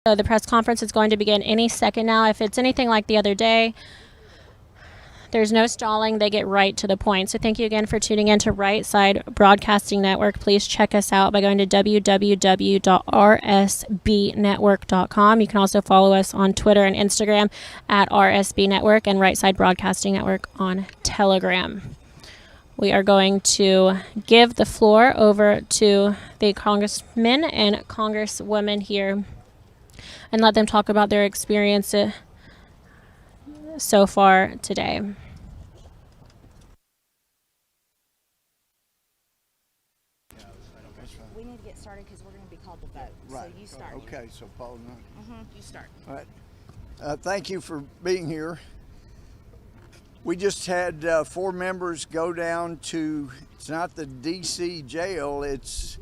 So the press conference is going to begin any second now. If it's anything like the other day, there's no stalling. They get right to the point. So thank you again for tuning in to Right Side Broadcasting Network. Please check us out by going to www.rsbnetwork.com. You can also follow us on Twitter and Instagram at RSB Network and Right Side Broadcasting Network on Telegram. We are going to give the floor over to the congressmen and congresswomen here and let them talk about their experience so far today. We need to get started because we're going to be called to vote. Right. So you start. Okay, so Paul. You start. All right. Thank you for being here. We just had 4 members go down to, it's not the D.C. jail, it's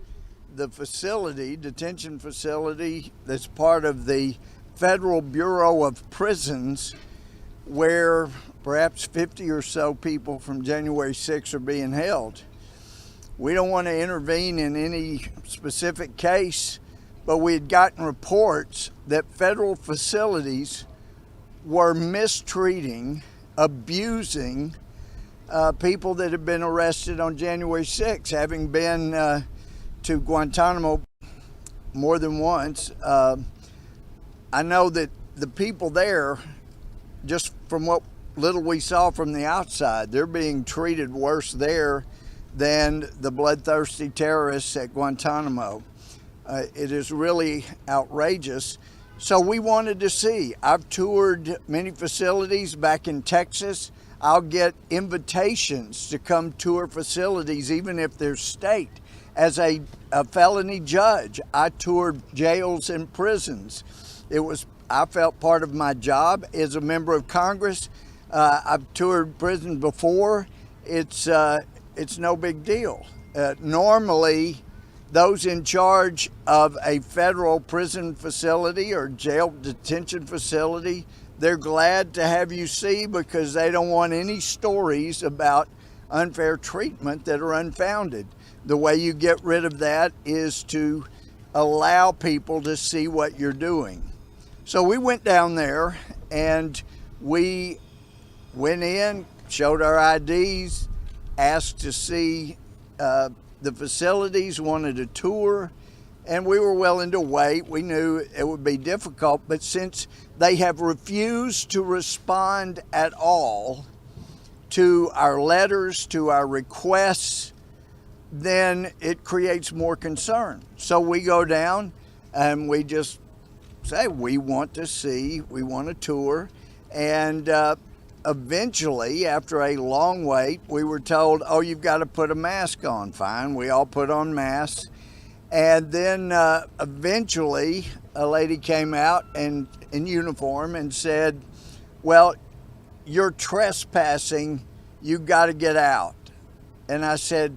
the facility, detention facility that's part of the Federal Bureau of Prisons, where perhaps 50 or so people from January 6th are being held. We don't want to intervene in any specific case, but we had gotten reports that federal facilities were mistreating, abusing people that had been arrested on January 6th, having been to Guantanamo more than once. I know that the people there, just from what little we saw from the outside, they're being treated worse there than the bloodthirsty terrorists at Guantanamo. It is really outrageous. So we wanted to see. I've toured many facilities back in Texas. I'll get invitations to come tour facilities, even if they're state. As a felony judge, I toured jails and prisons. I felt part of my job as a member of Congress. I've toured prisons before. It's no big deal. Normally, those in charge of a federal prison facility or jail detention facility, they're glad to have you see because they don't want any stories about unfair treatment that are unfounded. The way you get rid of that is to allow people to see what you're doing. So we went down there and we went in, showed our IDs, asked to see the facilities, wanted a tour, and we were willing to wait. We knew it would be difficult, but since they have refused to respond at all to our letters, to our requests, then it creates more concern. So we go down and we just say, we want to see, we want a tour, and eventually, after a long wait, we were told, oh, you've got to put a mask on. Fine, we all put on masks. And then eventually, a lady came out in uniform and said, well, you're trespassing, you've got to get out. And I said,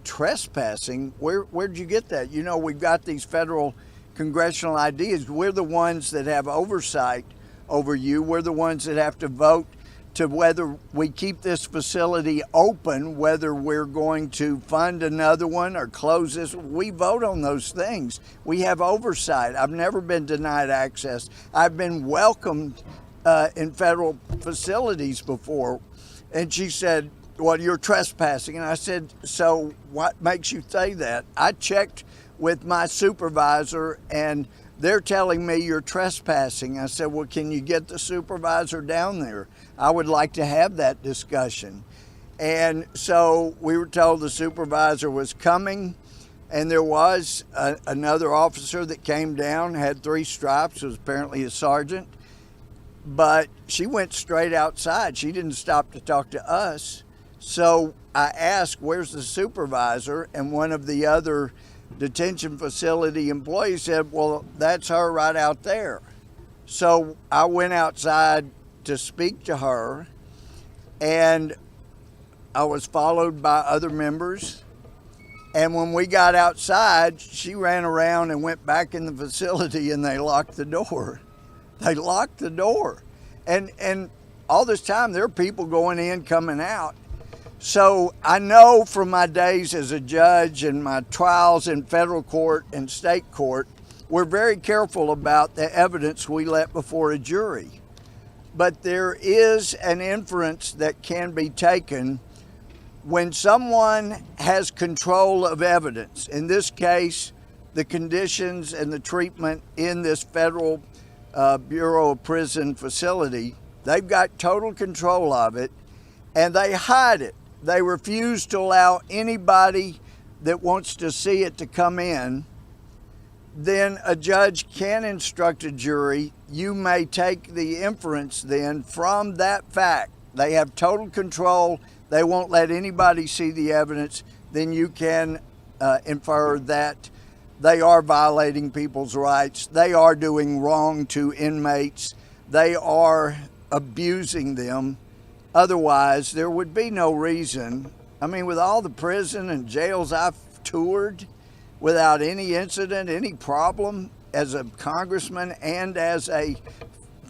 trespassing? Where'd you get that? You know, we've got these federal congressional ideas. We're the ones that have oversight over you. We're the ones that have to vote to whether we keep this facility open, whether we're going to fund another one or close this. We vote on those things. We have oversight. I've never been denied access. I've been welcomed in federal facilities before. And she said, well, you're trespassing. And I said, so what makes you say that? I checked with my supervisor and they're telling me you're trespassing. I said, well, can you get the supervisor down there? I would like to have that discussion. And so we were told the supervisor was coming, and there was another officer that came down, had 3 stripes, was apparently a sergeant, but she went straight outside. She didn't stop to talk to us. So I asked, where's the supervisor? And one of the other detention facility employees said, well, that's her right out there. So I went outside to speak to her, and I was followed by other members. And when we got outside, she ran around and went back in the facility, and they locked the door. They locked the door. And all this time, there are people going in, coming out. So I know from my days as a judge and my trials in federal court and state court, we're very careful about the evidence we let before a jury. But there is an inference that can be taken when someone has control of evidence. In this case, the conditions and the treatment in this federal Bureau of Prison facility, they've got total control of it, and they hide it. They refuse to allow anybody that wants to see it to come in. Then a judge can instruct a jury, you may take the inference then from that fact. They have total control. They won't let anybody see the evidence. Then you can infer that they are violating people's rights. They are doing wrong to inmates. They are abusing them. Otherwise, there would be no reason. I mean, with all the prison and jails I've toured, without any incident, any problem, as a congressman and as a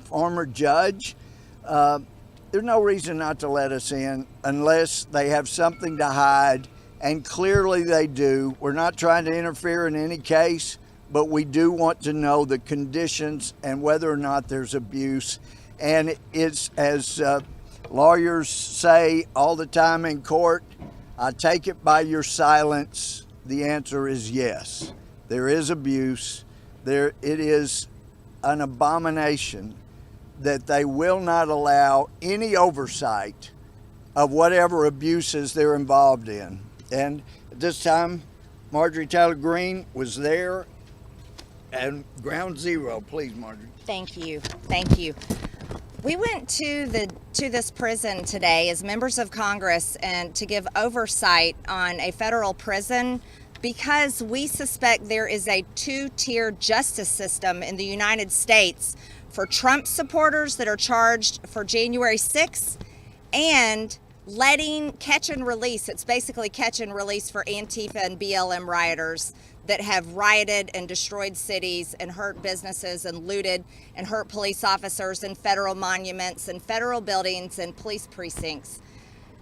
former judge, there's no reason not to let us in unless they have something to hide, and clearly they do. We're not trying to interfere in any case, but we do want to know the conditions and whether or not there's abuse. And it's, as lawyers say all the time in court, I take it by your silence. The answer is yes. There is abuse. It is an abomination that they will not allow any oversight of whatever abuses they're involved in. And at this time, Marjorie Taylor Greene was there and ground zero. Please, Marjorie. Thank you. Thank you. We went to this prison today as members of Congress and to give oversight on a federal prison because we suspect there is a two-tier justice system in the United States for Trump supporters that are charged for January 6th and letting catch and release. It's basically catch and release for Antifa and BLM rioters that have rioted and destroyed cities and hurt businesses and looted and hurt police officers and federal monuments and federal buildings and police precincts.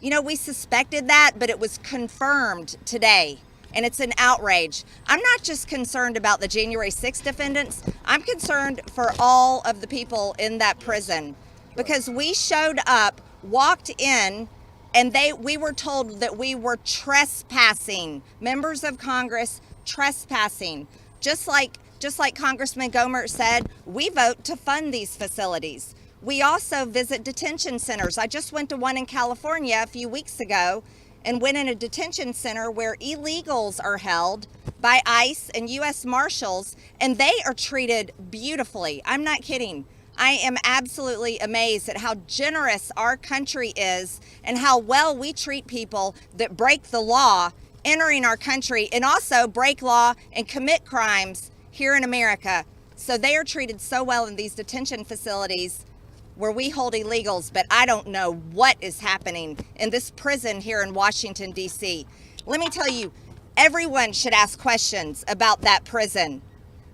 You know, we suspected that, but it was confirmed today, and it's an outrage. I'm not just concerned about the January 6th defendants. I'm concerned for all of the people in that prison because we showed up, walked in, and we were told that we were trespassing. Members of Congress trespassing. Just like Congressman Gohmert said, we vote to fund these facilities. We also visit detention centers. I just went to one in California a few weeks ago and went in a detention center where illegals are held by ICE and U.S. Marshals, and they are treated beautifully. I'm not kidding. I am absolutely amazed at how generous our country is and how well we treat people that break the law entering our country and also break law and commit crimes here in America. So they are treated so well in these detention facilities where we hold illegals, but I don't know what is happening in this prison here in Washington, D.C. Let me tell you, everyone should ask questions about that prison.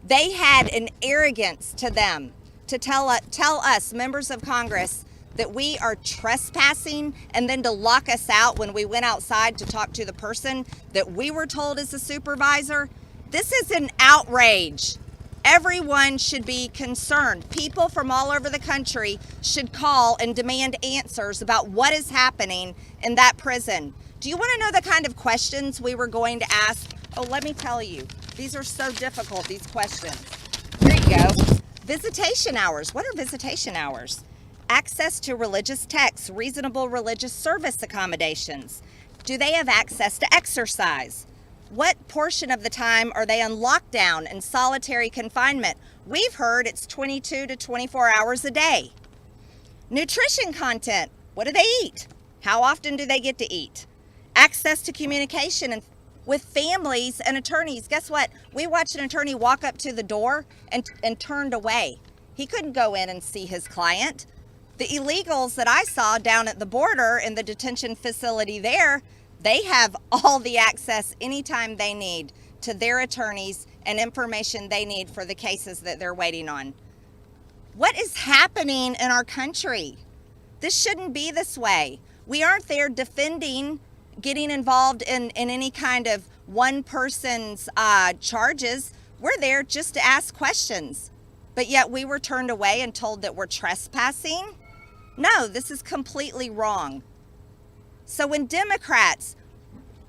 They had an arrogance to them to tell us, members of Congress, that we are trespassing and then to lock us out when we went outside to talk to the person that we were told is the supervisor. This is an outrage. Everyone should be concerned. People from all over the country should call and demand answers about what is happening in that prison. Do you want to know the kind of questions we were going to ask? Oh, let me tell you. These are so difficult, these questions. Here you go. Visitation hours. What are visitation hours? Access to religious texts, reasonable religious service accommodations. Do they have access to exercise? What portion of the time are they on lockdown and solitary confinement? We've heard it's 22 to 24 hours a day. Nutrition content. What do they eat? How often do they get to eat? Access to communication and with families and attorneys. Guess what? We watched an attorney walk up to the door and turned away. He couldn't go in and see his client. The illegals that I saw down at the border in the detention facility there, they have all the access anytime they need to their attorneys and information they need for the cases that they're waiting on. What is happening in our country? This shouldn't be this way. We aren't there defending getting involved in any kind of one person's charges. We're there just to ask questions. But yet we were turned away and told that we're trespassing? No, this is completely wrong. So when Democrats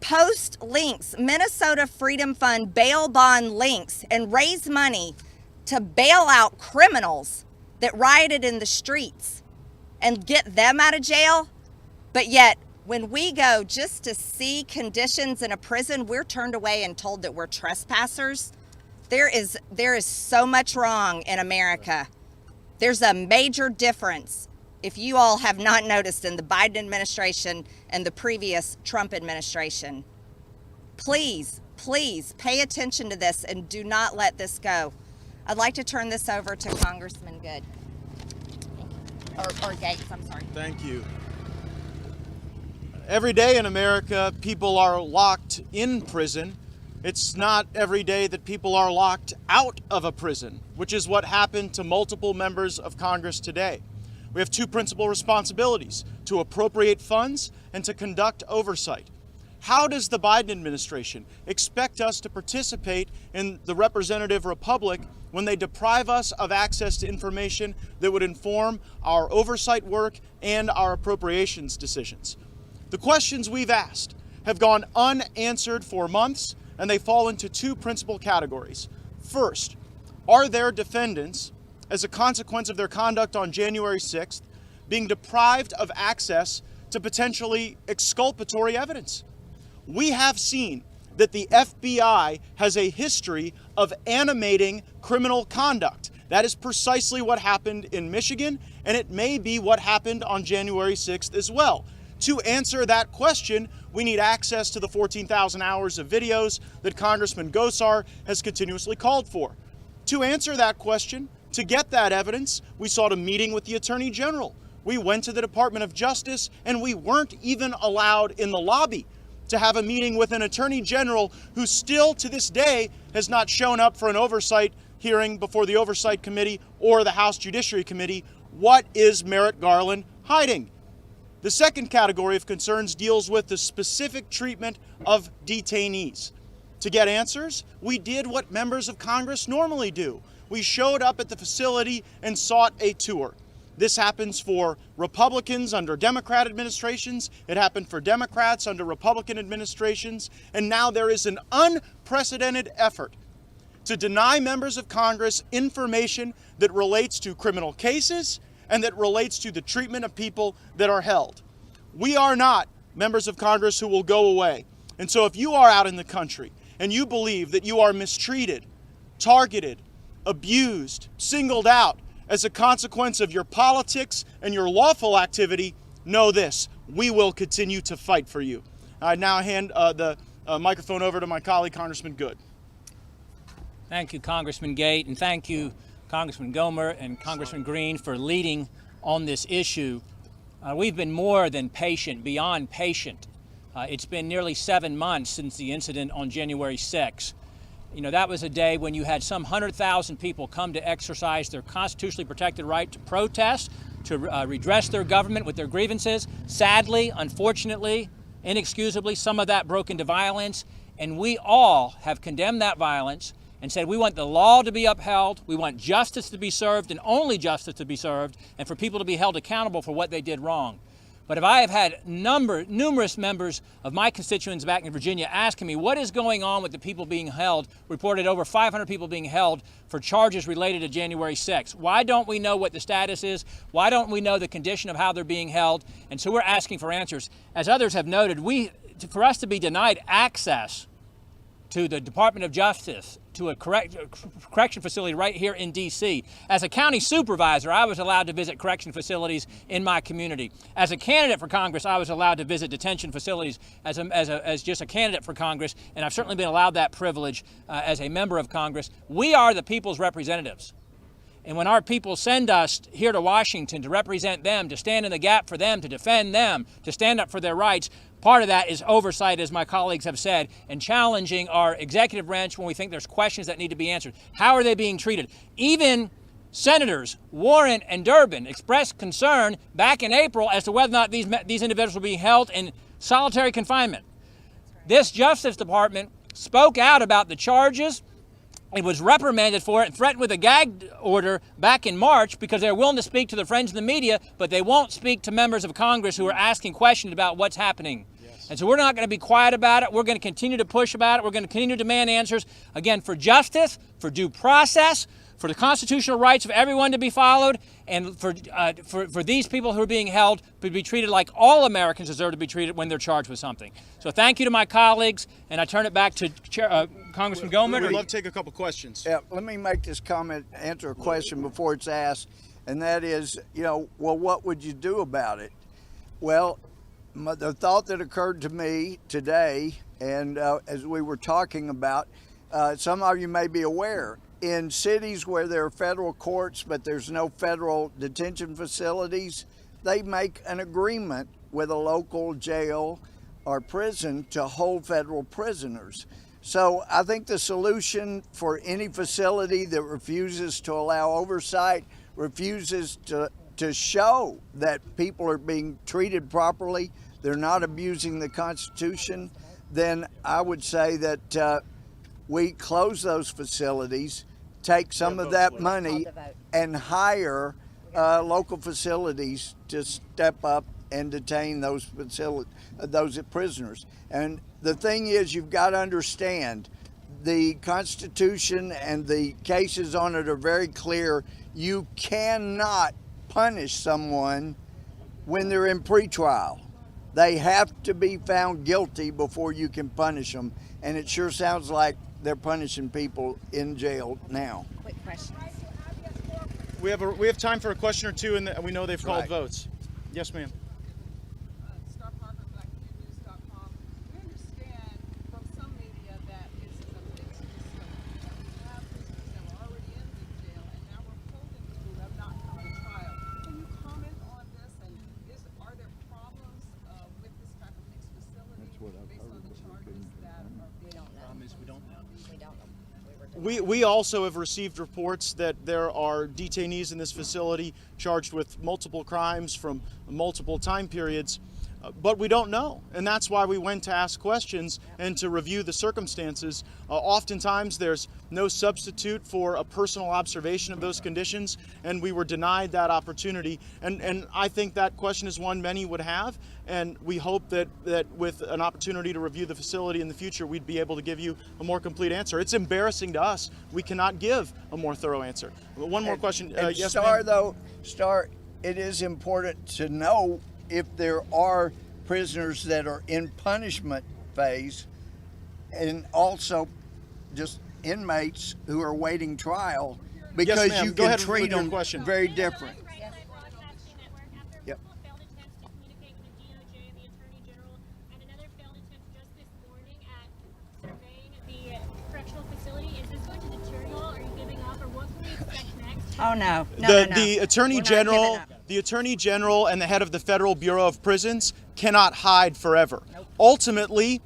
post links, Minnesota Freedom Fund bail bond links, and raise money to bail out criminals that rioted in the streets and get them out of jail, but yet when we go just to see conditions in a prison, we're turned away and told that we're trespassers. There is so much wrong in America. There's a major difference, if you all have not noticed, in the Biden administration and the previous Trump administration. Please, please pay attention to this and do not let this go. I'd like to turn this over to Congressman Good. Or Gates, I'm sorry. Thank you. Every day in America, people are locked in prison. It's not every day that people are locked out of a prison, which is what happened to multiple members of Congress today. We have two principal responsibilities: to appropriate funds and to conduct oversight. How does the Biden administration expect us to participate in the representative republic when they deprive us of access to information that would inform our oversight work and our appropriations decisions? The questions we've asked have gone unanswered for months, and they fall into two principal categories. First, are there defendants, as a consequence of their conduct on January 6th, being deprived of access to potentially exculpatory evidence? We have seen that the FBI has a history of animating criminal conduct. That is precisely what happened in Michigan, and it may be what happened on January 6th as well. To answer that question, we need access to the 14,000 hours of videos that Congressman Gosar has continuously called for. To answer that question, to get that evidence, we sought a meeting with the Attorney General. We went to the Department of Justice, and we weren't even allowed in the lobby to have a meeting with an Attorney General who still to this day has not shown up for an oversight hearing before the Oversight Committee or the House Judiciary Committee. What is Merrick Garland hiding? The second category of concerns deals with the specific treatment of detainees. To get answers, we did what members of Congress normally do. We showed up at the facility and sought a tour. This happens for Republicans under Democrat administrations. It happened for Democrats under Republican administrations. And now there is an unprecedented effort to deny members of Congress information that relates to criminal cases and that relates to the treatment of people that are held. We are not members of Congress who will go away. And so if you are out in the country and you believe that you are mistreated, targeted, abused, singled out as a consequence of your politics and your lawful activity, know this: we will continue to fight for you. I now hand the microphone over to my colleague, Congressman Good. Thank you, Congressman Gate, and thank you, Congressman Gomer and Congressman Green, for leading on this issue. We've been more than patient, beyond patient. It's been nearly 7 months since the incident on January 6th. You know, that was a day when you had some 100,000 people come to exercise their constitutionally protected right to protest, to redress their government with their grievances. Sadly, unfortunately, inexcusably, some of that broke into violence, and we all have condemned that violence and said we want the law to be upheld, we want justice to be served, and only justice to be served, and for people to be held accountable for what they did wrong. But if I have had numerous members of my constituents back in Virginia asking me what is going on with the people being held, reported over 500 people being held for charges related to January 6th. Why don't we know what the status is? Why don't we know the condition of how they're being held? And so we're asking for answers. As others have noted, for us to be denied access to the Department of Justice, to a correction facility right here in D.C. As a county supervisor, I was allowed to visit correction facilities in my community. As a candidate for Congress, I was allowed to visit detention facilities as just a candidate for Congress, and I've certainly been allowed that privilege as a member of Congress. We are the people's representatives. And when our people send us here to Washington to represent them, to stand in the gap for them, to defend them, to stand up for their rights, part of that is oversight, as my colleagues have said, and challenging our executive branch when we think there's questions that need to be answered. How are they being treated? Even Senators Warren and Durbin expressed concern back in April as to whether or not these individuals were being held in solitary confinement. This Justice Department spoke out about the charges and was reprimanded for it and threatened with a gag order back in March because they're willing to speak to their friends in the media, but they won't speak to members of Congress who are asking questions about what's happening. Yes. And so we're not going to be quiet about it. We're going to continue to push about it. We're going to continue to demand answers, again, for justice, for due process, for the constitutional rights of everyone to be followed, and for these people who are being held to be treated like all Americans deserve to be treated when they're charged with something. So thank you to my colleagues, and I turn it back to Congressman Gomer. We'd love to take a couple questions. Yeah, let me make this comment, answer a question before it's asked, and that is, well, what would you do about it? Well, the thought that occurred to me today, and as we were talking about, some of you may be aware, in cities where there are federal courts but there's no federal detention facilities, they make an agreement with a local jail or prison to hold federal prisoners. So I think the solution for any facility that refuses to allow oversight, refuses to show that people are being treated properly, they're not abusing the Constitution, then I would say that we close those facilities, take some of that money and hire local facilities to step up and detain those prisoners. And the thing is, you've got to understand, the Constitution and the cases on it are very clear. You cannot punish someone when they're in pretrial. They have to be found guilty before you can punish them. And it sure sounds like they're punishing people in jail now. Quick question. We have time for a question or two, and we know they've called Right. votes. Yes, ma'am. Star Parker, BlackNewsNews.com. We understand from some media that this is a mixed system. We have prisoners that were already in the jail, and now we're holding people who have not come to trial. Can you comment on this? And are there problems with this type of mixed facility based on the charges that are being? We don't know. We also have received reports that there are detainees in this facility charged with multiple crimes from multiple time periods, but we don't know. And that's why we went to ask questions and to review the circumstances. Oftentimes there's no substitute for a personal observation of those conditions, and we were denied that opportunity. And I think that question is one many would have, and we hope that with an opportunity to review the facility in the future, we'd be able to give you a more complete answer. It's embarrassing to us. We cannot give a more thorough answer. One more question. Yes, Star, ma'am. Star, it is important to know if there are prisoners that are in punishment phase, and also just inmates who are waiting trial, because ma'am. you Go can ahead treat with your them question. very different. Yep. Failed attempts to communicate with the DOJ and the Attorney General, and another failed attempt just this morning at surveying the correctional facility. Is this going to deter you all? Are you giving up, or what can we expect next? Oh, no. The Attorney General, the Attorney General and the head of the Federal Bureau of Prisons cannot hide forever. Ultimately,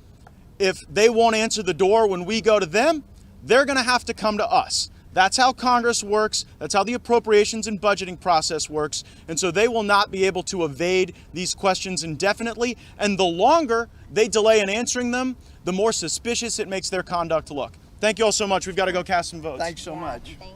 if they won't answer the door when we go to them, they're going to have to come to us. That's how Congress works. That's how the appropriations and budgeting process works. And so they will not be able to evade these questions indefinitely. And the longer they delay in answering them, the more suspicious it makes their conduct look. Thank you all so much. We've got to go cast some votes. Thanks so much. Thank you.